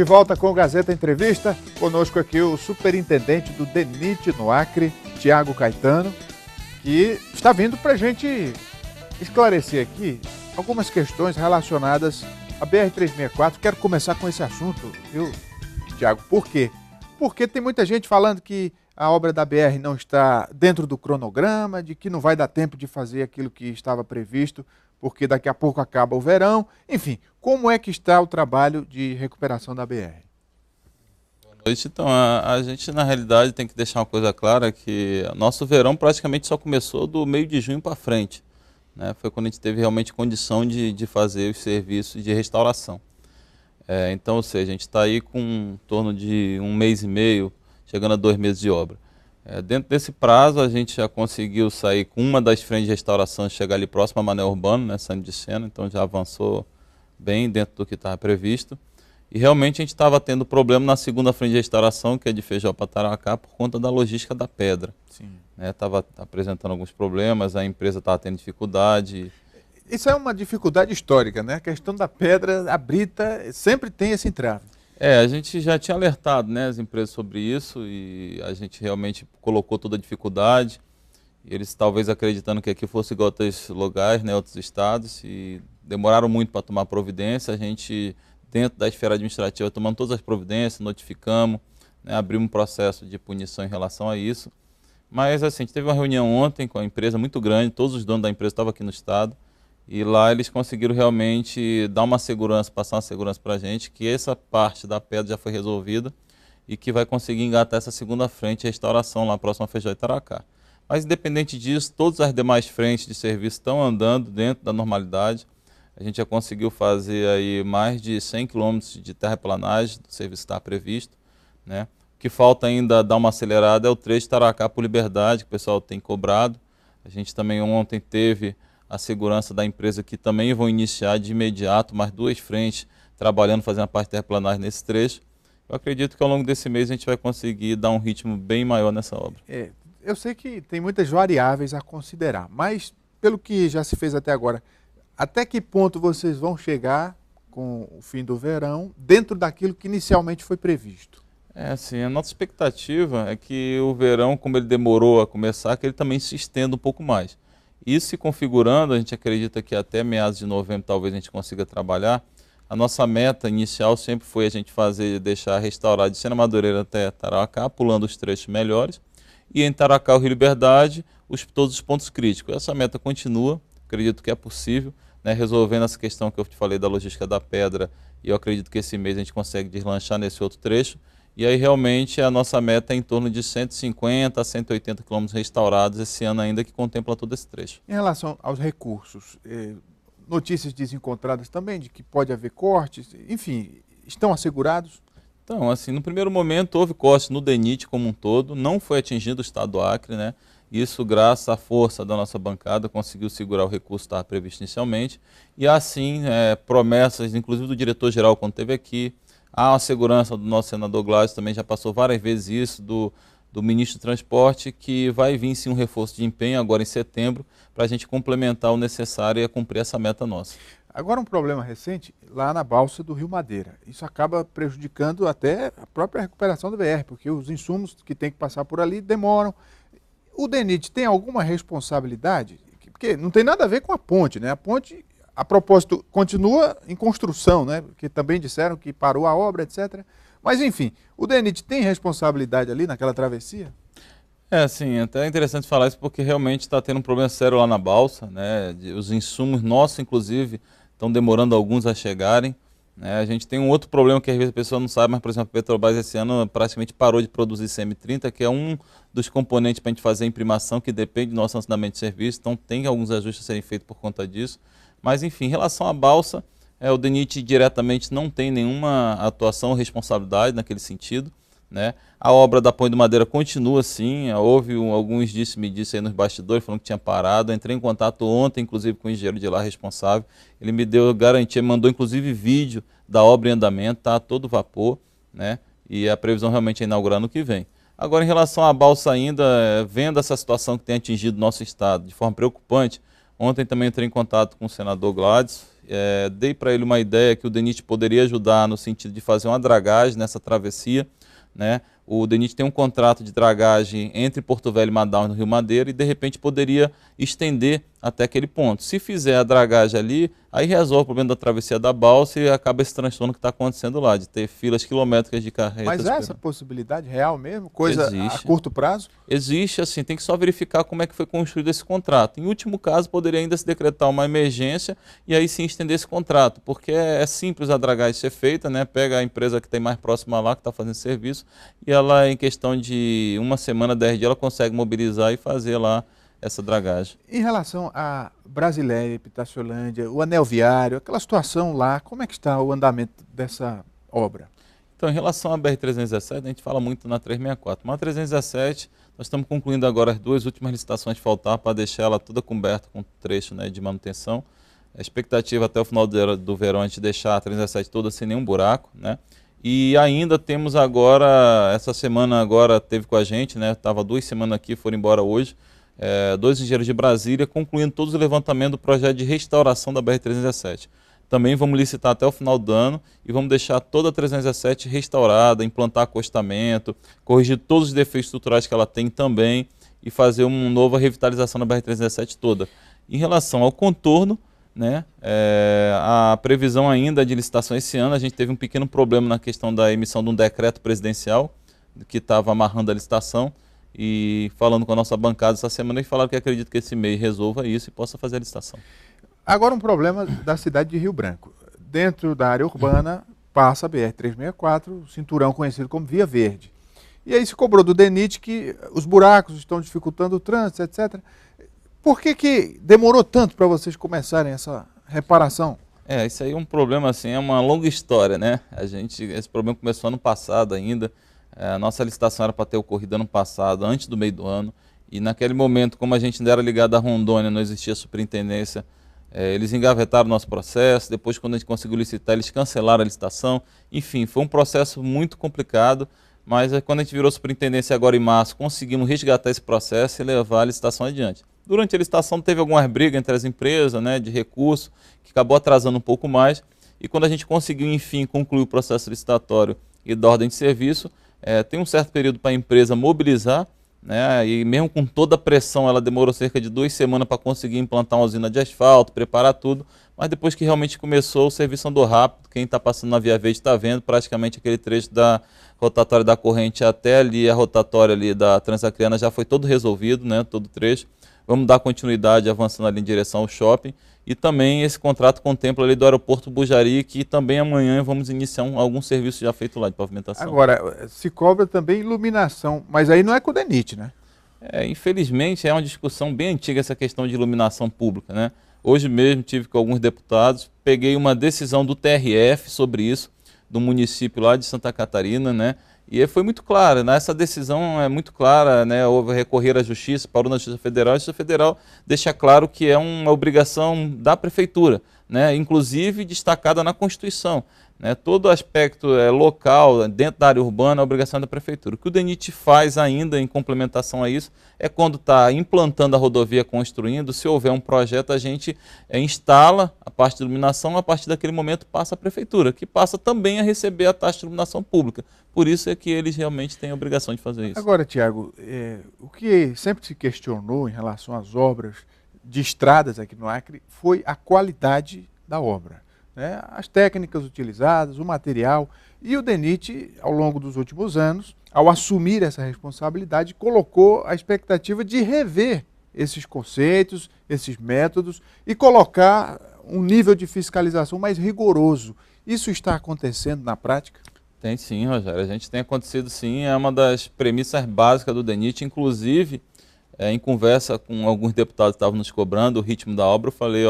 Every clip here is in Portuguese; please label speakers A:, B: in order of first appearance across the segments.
A: De volta com o Gazeta Entrevista, conosco aqui o superintendente do DENIT no Acre, Tiago Caetano, que está vindo para a gente esclarecer aqui algumas questões relacionadas à BR-364. Quero começar com esse assunto, viu, Tiago? Por quê? Porque tem muita gente falando que a obra da BR não está dentro do cronograma, de que não vai dar tempo de fazer aquilo que estava previsto, porque daqui a pouco acaba o verão. Enfim, como é que está o trabalho de recuperação da BR?
B: Boa noite. Então, a gente na realidade tem que deixar uma coisa clara, que nosso verão praticamente só começou do meio de junho para frente, né? Foi quando a gente teve realmente condição de fazer os serviços de restauração. Então, ou seja, a gente está aí com em torno de 1 mês e meio, chegando a 2 meses de obra. Dentro desse prazo, a gente já conseguiu sair com uma das frentes de restauração, chegar ali próximo a Mané Urbano, né, saindo de Sena, então já avançou bem dentro do que estava previsto. E realmente a gente estava tendo problema na segunda frente de restauração, que é de Feijó para Tarauacá, por conta da logística da pedra. Estava apresentando alguns problemas, a empresa estava tendo dificuldade.
A: Isso é uma dificuldade histórica, né? A questão da pedra, a brita, sempre tem esse entrave.
B: A gente já tinha alertado, né, as empresas sobre isso, e a gente realmente colocou toda a dificuldade. Eles talvez acreditando que aqui fosse igual a outros lugares, né, outros estados, e demoraram muito para tomar providência. A gente, dentro da esfera administrativa, tomamos todas as providências, notificamos, né, abrimos um processo de punição em relação a isso. Mas assim, a gente teve uma reunião ontem com a empresa muito grande, todos os donos da empresa estavam aqui no estado, e lá eles conseguiram realmente dar uma segurança, passar uma segurança para a gente, que essa parte da pedra já foi resolvida e que vai conseguir engatar essa segunda frente de restauração lá próximo a Feijó e Tarauacá. Mas independente disso, todas as demais frentes de serviço estão andando dentro da normalidade. A gente já conseguiu fazer aí mais de 100 quilômetros de terraplanagem, do serviço está previsto, né? O que falta ainda dar uma acelerada é o trecho de Tarauacá por Liberdade, que o pessoal tem cobrado. A gente também ontem teve a segurança da empresa que também vão iniciar de imediato mais 2 frentes trabalhando, fazendo a parte de terraplanagem nesse trecho. Eu acredito que ao longo desse mês a gente vai conseguir dar um ritmo bem maior nessa obra.
A: Eu sei que tem muitas variáveis a considerar, mas pelo que já se fez até agora, até que ponto vocês vão chegar com o fim do verão dentro daquilo que inicialmente foi previsto?
B: Assim, a nossa expectativa é que o verão, como ele demorou a começar, que ele também se estenda um pouco mais. Isso se configurando, a gente acredita que até meados de novembro talvez a gente consiga trabalhar. A nossa meta inicial sempre foi a gente deixar restaurar de Sena Madureira até Tarauacá, pulando os trechos melhores, e em Tarauacá, o Rio Liberdade, todos os pontos críticos. Essa meta continua, acredito que é possível, né, resolvendo essa questão que eu te falei da logística da pedra, e eu acredito que esse mês a gente consegue deslanchar nesse outro trecho. E aí realmente a nossa meta é em torno de 150 a 180 quilômetros restaurados esse ano ainda, que contempla todo esse trecho.
A: Em relação aos recursos, notícias desencontradas também de que pode haver cortes, enfim, estão assegurados?
B: Então, assim, no primeiro momento houve cortes no DENIT como um todo, não foi atingido o estado do Acre, né? Isso, graças à força da nossa bancada, conseguiu segurar o recurso que estava previsto inicialmente. E assim, promessas, inclusive do diretor-geral quando esteve aqui, há a segurança do nosso senador Gladys, também já passou várias vezes isso, do ministro do Transporte, que vai vir sim um reforço de empenho agora em setembro, para a gente complementar o necessário e cumprir essa meta nossa.
A: Agora um problema recente lá na balsa do Rio Madeira. Isso acaba prejudicando até a própria recuperação da BR, porque os insumos que tem que passar por ali demoram. O DENIT tem alguma responsabilidade? Porque não tem nada a ver com a ponte, né? A ponte, a propósito, continua em construção, né? Porque também disseram que parou a obra, etc. Mas, enfim, o DENIT tem responsabilidade ali naquela travessia?
B: Sim, até é interessante falar isso porque realmente está tendo um problema sério lá na balsa, né? Os insumos nossos, inclusive, estão demorando alguns a chegarem, né? A gente tem um outro problema que às vezes a pessoa não sabe, mas, por exemplo, a Petrobras esse ano praticamente parou de produzir CM30, que é um dos componentes para a gente fazer a imprimação, que depende do nosso lançamento de serviço, então tem alguns ajustes a serem feitos por conta disso. Mas, enfim, em relação à balsa, o DENIT diretamente não tem nenhuma atuação ou responsabilidade naquele sentido, né? A obra da Ponte do Madeira continua sim, houve alguns disse-me-disse aí nos bastidores, falando que tinha parado. Eu entrei em contato ontem, inclusive, com o engenheiro de lá responsável, ele me deu garantia, mandou inclusive vídeo da obra em andamento, está a todo vapor, né? E a previsão realmente é inaugurar no que vem. Agora, em relação à balsa ainda, vendo essa situação que tem atingido o nosso estado de forma preocupante, ontem também entrei em contato com o senador Gladys, dei para ele uma ideia que o DENIT poderia ajudar no sentido de fazer uma dragagem nessa travessia, né? O DENIT tem um contrato de dragagem entre Porto Velho e Manaus, no Rio Madeira, e de repente poderia estender até aquele ponto. Se fizer a dragagem ali, aí resolve o problema da travessia da balsa e acaba esse transtorno que está acontecendo lá, de ter filas quilométricas de carretas.
A: Mas essa possibilidade real mesmo? Coisa a curto prazo?
B: Existe, assim, tem que só verificar como é que foi construído esse contrato. Em último caso, poderia ainda se decretar uma emergência e aí sim estender esse contrato, porque é simples a dragagem ser feita, né? Pega a empresa que tem mais próxima lá, que está fazendo serviço, e ela, em questão de uma semana, 10 dias, ela consegue mobilizar e fazer lá essa dragagem.
A: Em relação a Brasileia, Epitaciolândia, o anel viário, aquela situação lá, como é que está o andamento dessa obra?
B: Então, em relação à BR-317, a gente fala muito na 364, mas a 317, nós estamos concluindo agora as 2 últimas licitações de faltar para deixar ela toda coberta com trecho, né, de manutenção. A expectativa até o final do verão é a gente deixar a 317 toda sem nenhum buraco, né? E ainda temos agora, essa semana agora teve com a gente, né? Estava 2 semanas aqui, foram embora hoje, 2 engenheiros de Brasília, concluindo todos os levantamentos do projeto de restauração da BR-317. Também vamos licitar até o final do ano e vamos deixar toda a 317 restaurada, implantar acostamento, corrigir todos os defeitos estruturais que ela tem também e fazer uma nova revitalização da BR-317 toda. Em relação ao contorno, né, a previsão ainda de licitação esse ano, a gente teve um pequeno problema na questão da emissão de um decreto presidencial que estava amarrando a licitação, e falando com a nossa bancada essa semana, eles falaram que acredito que esse mês resolva isso e possa fazer a licitação.
A: Agora um problema da cidade de Rio Branco. Dentro da área urbana passa a BR-364, cinturão conhecido como Via Verde. E aí se cobrou do DENIT que os buracos estão dificultando o trânsito, etc. Por que demorou tanto para vocês começarem essa reparação?
B: Isso aí é um problema, assim, é uma longa história, né? Esse problema começou ano passado ainda. A nossa licitação era para ter ocorrido ano passado, antes do meio do ano. E naquele momento, como a gente ainda era ligado à Rondônia, não existia superintendência, eles engavetaram o nosso processo. Depois, quando a gente conseguiu licitar, eles cancelaram a licitação. Enfim, foi um processo muito complicado, mas quando a gente virou superintendência agora em março, conseguimos resgatar esse processo e levar a licitação adiante. Durante a licitação teve algumas brigas entre as empresas, né, de recurso, que acabou atrasando um pouco mais. E quando a gente conseguiu, enfim, concluir o processo licitatório e da ordem de serviço, tem um certo período para a empresa mobilizar, né, e mesmo com toda a pressão, ela demorou cerca de 2 semanas para conseguir implantar uma usina de asfalto, preparar tudo, mas depois que realmente começou, o serviço andou rápido. Quem está passando na Via Verde está vendo praticamente aquele trecho da rotatória da corrente até ali, a rotatória ali da Transacriana já foi todo resolvido, né, todo o trecho. Vamos dar continuidade avançando ali em direção ao shopping. E também esse contrato contempla ali do aeroporto Bujari, que também amanhã vamos iniciar algum serviço já feito lá de pavimentação.
A: Agora, se cobra também iluminação, mas aí não é com o DENIT, né?
B: Infelizmente é uma discussão bem antiga essa questão de iluminação pública, né? Hoje mesmo tive com alguns deputados, peguei uma decisão do TRF sobre isso, do município lá de Santa Catarina, né? E foi muito clara, né? Essa decisão é muito clara, né? Houve recorrer à justiça, parou na Justiça Federal, a Justiça Federal deixa claro que é uma obrigação da Prefeitura, né? Inclusive destacada na Constituição, né? Todo aspecto local, dentro da área urbana, é obrigação da Prefeitura. O que o DENIT faz ainda em complementação a isso é quando está implantando a rodovia, construindo, se houver um projeto, a gente instala a parte de iluminação, a partir daquele momento passa a Prefeitura, que passa também a receber a taxa de iluminação pública. Por isso é que eles realmente têm a obrigação de fazer isso.
A: Agora, Tiago, o que sempre se questionou em relação às obras de estradas aqui no Acre foi a qualidade da obra, né? As técnicas utilizadas, o material. E o DENIT, ao longo dos últimos anos, ao assumir essa responsabilidade, colocou a expectativa de rever esses conceitos, esses métodos e colocar um nível de fiscalização mais rigoroso. Isso está acontecendo na prática?
B: Tem sim, Rogério. A gente tem acontecido sim, é uma das premissas básicas do DENIT, inclusive em conversa com alguns deputados que estavam nos cobrando o ritmo da obra, eu falei,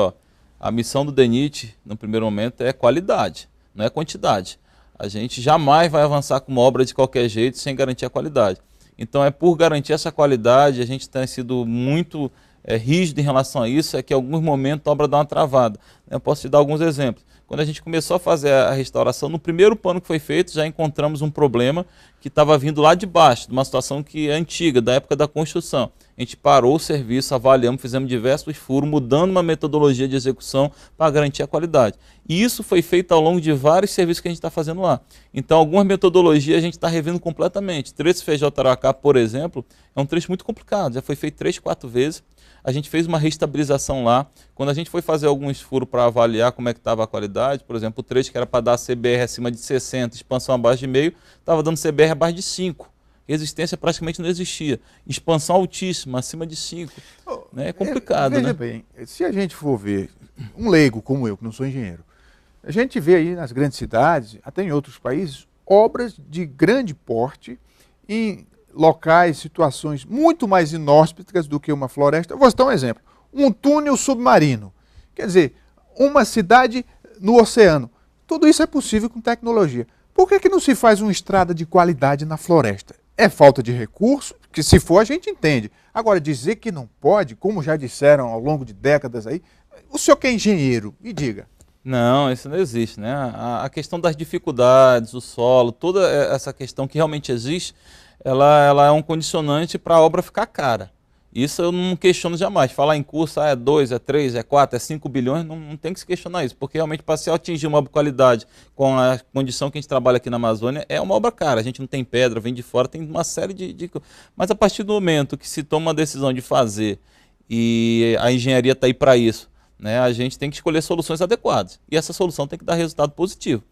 B: a missão do DENIT, no primeiro momento, é qualidade, não é quantidade. A gente jamais vai avançar com uma obra de qualquer jeito sem garantir a qualidade. Então é por garantir essa qualidade, a gente tem sido muito rígido em relação a isso, é que em alguns momentos a obra dá uma travada. Eu posso te dar alguns exemplos. Quando a gente começou a fazer a restauração, no primeiro plano que foi feito, já encontramos um problema que estava vindo lá de baixo, de uma situação que é antiga, da época da construção. A gente parou o serviço, avaliamos, fizemos diversos furos, mudando uma metodologia de execução para garantir a qualidade. E isso foi feito ao longo de vários serviços que a gente está fazendo lá. Então, algumas metodologias a gente está revendo completamente. Trecho Feijó Tarauacá, por exemplo, é um trecho muito complicado, já foi feito 3, 4 vezes. A gente fez uma reestabilização lá. Quando a gente foi fazer alguns furos para avaliar como é que estava a qualidade, por exemplo, o trecho que era para dar CBR acima de 60, expansão abaixo de meio, estava dando CBR abaixo de 5. Resistência praticamente não existia. Expansão altíssima, acima de 5. Né? É complicado,
A: veja
B: né?
A: bem, se a gente for ver, um leigo como eu, que não sou engenheiro, a gente vê aí nas grandes cidades, até em outros países, obras de grande porte em locais, situações muito mais inóspitas do que uma floresta. Eu vou citar um exemplo. Um túnel submarino. Quer dizer, uma cidade no oceano. Tudo isso é possível com tecnologia. Por que não se faz uma estrada de qualidade na floresta? É falta de recurso? Que se for a gente entende. Agora, dizer que não pode, como já disseram ao longo de décadas aí, o senhor que é engenheiro, me diga.
B: Não, isso não existe, né? A questão das dificuldades, o solo, toda essa questão que realmente existe, ela é um condicionante para a obra ficar cara. Isso eu não questiono jamais. Falar em custo, é 2, é 3, é 4, é 5 bilhões, não tem que se questionar isso, porque realmente para se atingir uma obra de qualidade com a condição que a gente trabalha aqui na Amazônia, é uma obra cara. A gente não tem pedra, vem de fora, tem uma série de... Mas a partir do momento que se toma uma decisão de fazer e a engenharia está aí para isso, né, a gente tem que escolher soluções adequadas. E essa solução tem que dar resultado positivo.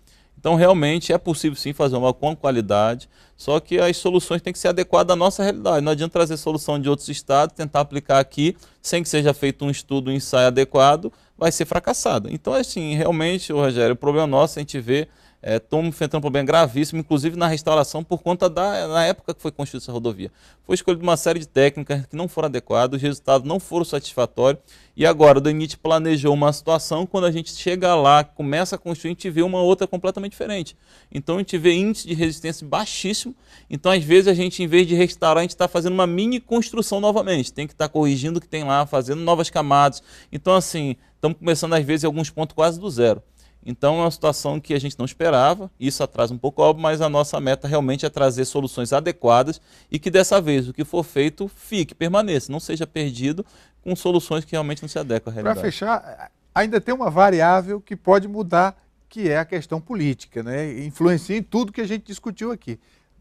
B: Então, realmente, é possível sim fazer uma com qualidade, só que as soluções têm que ser adequadas à nossa realidade. Não adianta trazer solução de outros estados, tentar aplicar aqui, sem que seja feito um estudo, um ensaio adequado, vai ser fracassado. Então, assim, realmente, Rogério, o problema nosso, a gente vê, estamos enfrentando um problema gravíssimo, inclusive na restauração, por conta na época que foi construída essa rodovia. Foi escolhida uma série de técnicas que não foram adequadas, os resultados não foram satisfatórios, e agora o DENIT planejou uma situação, quando a gente chega lá, começa a construir, a gente vê uma outra completamente diferente. Então a gente vê índice de resistência baixíssimo, então às vezes a gente, em vez de restaurar, a gente está fazendo uma mini construção novamente, tem que estar corrigindo o que tem lá, fazendo novas camadas. Então assim, estamos começando às vezes em alguns pontos quase do zero. Então é uma situação que a gente não esperava, isso atrasa um pouco, óbvio, mas a nossa meta realmente é trazer soluções adequadas e que dessa vez o que for feito fique, permaneça, não seja perdido com soluções que realmente não se adequam à realidade.
A: Para fechar, ainda tem uma variável que pode mudar, que é a questão política, né? Influencia em tudo que a gente discutiu aqui.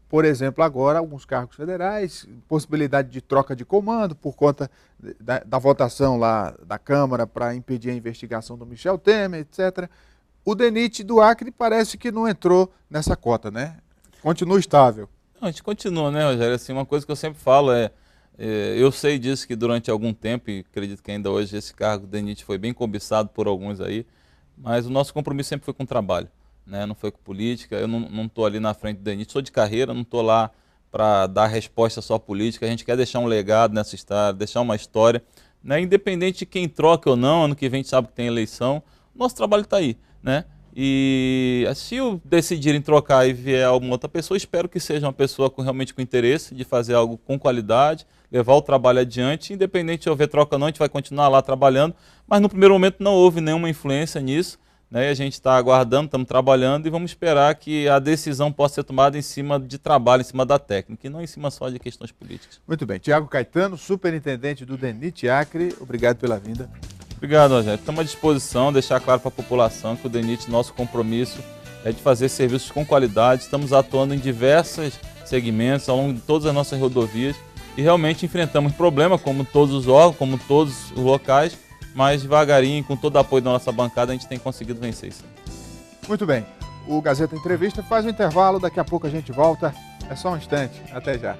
A: Por exemplo, agora, alguns cargos federais, possibilidade de troca de comando por conta da votação lá da Câmara para impedir a investigação do Michel Temer, etc. O DENIT do Acre parece que não entrou nessa cota, né? Continua estável.
B: Não, a gente continua, né, Rogério? Assim, uma coisa que eu sempre falo eu sei disso que durante algum tempo, e acredito que ainda hoje esse cargo do DENIT foi bem cobiçado por alguns aí, mas o nosso compromisso sempre foi com o trabalho, né? Não foi com política. Eu não estou ali na frente do DENIT, sou de carreira, não estou lá para dar resposta só política. A gente quer deixar um legado nessa história, deixar uma história, né? Independente de quem troca ou não, ano que vem a gente sabe que tem eleição, nosso trabalho está aí, né? E se eu decidirem trocar e vier alguma outra pessoa, espero que seja uma pessoa realmente com interesse de fazer algo com qualidade, levar o trabalho adiante, independente de houver troca ou não, a gente vai continuar lá trabalhando, mas no primeiro momento não houve nenhuma influência nisso, né? E a gente está aguardando, estamos trabalhando e vamos esperar que a decisão possa ser tomada em cima de trabalho, em cima da técnica, e não em cima só de questões políticas.
A: Muito bem. Tiago Caetano, superintendente do DENIT Acre, obrigado pela vinda.
B: Obrigado, Rogério. Estamos à disposição, deixar claro para a população que o DENIT, nosso compromisso é de fazer serviços com qualidade. Estamos atuando em diversos segmentos ao longo de todas as nossas rodovias e realmente enfrentamos problemas, como todos os órgãos, como todos os locais, mas devagarinho, com todo o apoio da nossa bancada, a gente tem conseguido vencer isso.
A: Muito bem. O Gazeta Entrevista faz um intervalo, daqui a pouco a gente volta. É só um instante. Até já.